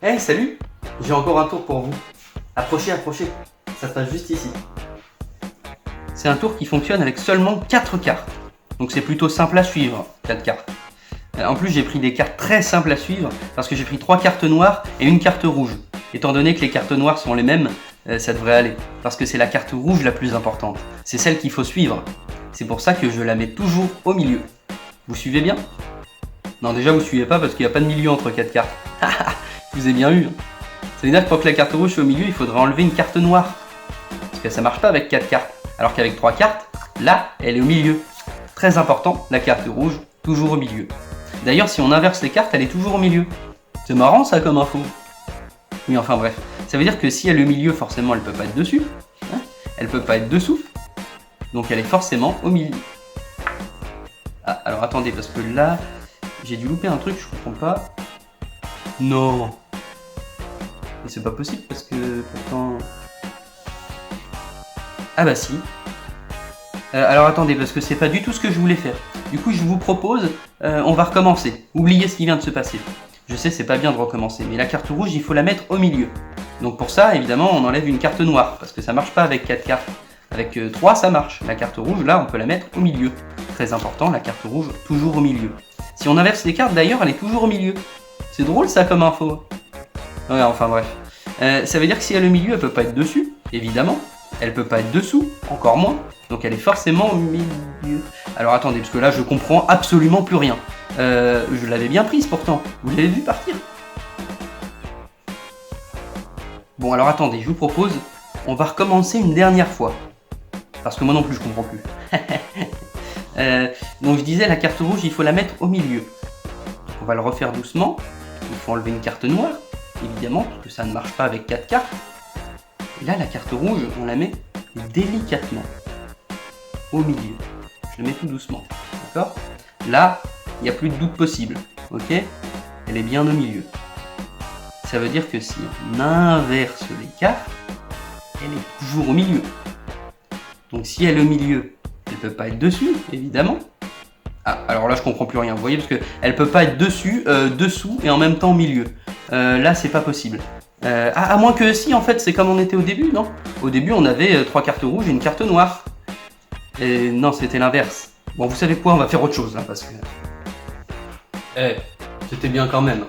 Hey, salut! J'ai encore un tour pour vous. Approchez, approchez. Ça se passe juste ici. C'est un tour qui fonctionne avec seulement 4 cartes. Donc c'est plutôt simple à suivre, 4 cartes. En plus, j'ai pris des cartes très simples à suivre parce que j'ai pris 3 cartes noires et une carte rouge. Étant donné que les cartes noires sont les mêmes, ça devrait aller. Parce que c'est la carte rouge la plus importante. C'est celle qu'il faut suivre. C'est pour ça que je la mets toujours au milieu. Vous suivez bien? Non, déjà vous suivez pas parce qu'il n'y a pas de milieu entre 4 cartes. Je vous ai bien eu. Ça veut dire que pour que la carte rouge soit au milieu, il faudra enlever une carte noire. Parce que ça marche pas avec 4 cartes. Alors qu'avec 3 cartes, là, elle est au milieu. Très important, la carte rouge, toujours au milieu. D'ailleurs, si on inverse les cartes, elle est toujours au milieu. C'est marrant ça comme info. Oui, enfin bref. Ça veut dire que si elle est au milieu, forcément, elle peut pas être dessus. Hein, elle peut pas être dessous. Donc elle est forcément au milieu. Ah, alors attendez, parce que là, j'ai dû louper un truc, je comprends pas. Non. Mais c'est pas possible parce que pourtant... Ah bah si. Alors attendez, parce que c'est pas du tout ce que je voulais faire. Du coup, je vous propose, on va recommencer. Oubliez ce qui vient de se passer. Je sais, c'est pas bien de recommencer, mais la carte rouge, il faut la mettre au milieu. Donc pour ça, évidemment, on enlève une carte noire, parce que ça marche pas avec 4 cartes. Avec 3, ça marche. La carte rouge, là, on peut la mettre au milieu. Très important, la carte rouge, toujours au milieu. Si on inverse les cartes, d'ailleurs, elle est toujours au milieu. C'est drôle ça comme info. Ouais, enfin bref. Ça veut dire que si elle est au milieu, elle peut pas être dessus, évidemment. Elle peut pas être dessous, encore moins. Donc elle est forcément au milieu. Alors attendez, parce que là je comprends absolument plus rien. Je l'avais bien prise pourtant. Vous l'avez vu partir? Bon alors attendez, je vous propose, on va recommencer une dernière fois. Parce que moi non plus je comprends plus. Donc je disais, la carte rouge, il faut la mettre au milieu. On va le refaire doucement. Il faut enlever une carte noire, évidemment, parce que ça ne marche pas avec 4 cartes. Et là, la carte rouge, on la met délicatement au milieu. Je le mets tout doucement, d'accord? Là, il n'y a plus de doute possible, ok? Elle est bien au milieu. Ça veut dire que si on inverse les cartes, elle est toujours au milieu. Donc si elle est au milieu, elle ne peut pas être dessus, évidemment. Ah, alors là je comprends plus rien, vous voyez, parce qu'elle peut pas être dessus, dessous et en même temps au milieu. Là c'est pas possible. À moins que si, en fait c'est comme on était au début, non? Au début on avait 3 cartes rouges et une carte noire. Et non, c'était l'inverse. Bon, vous savez quoi, on va faire autre chose là, parce que... c'était bien quand même.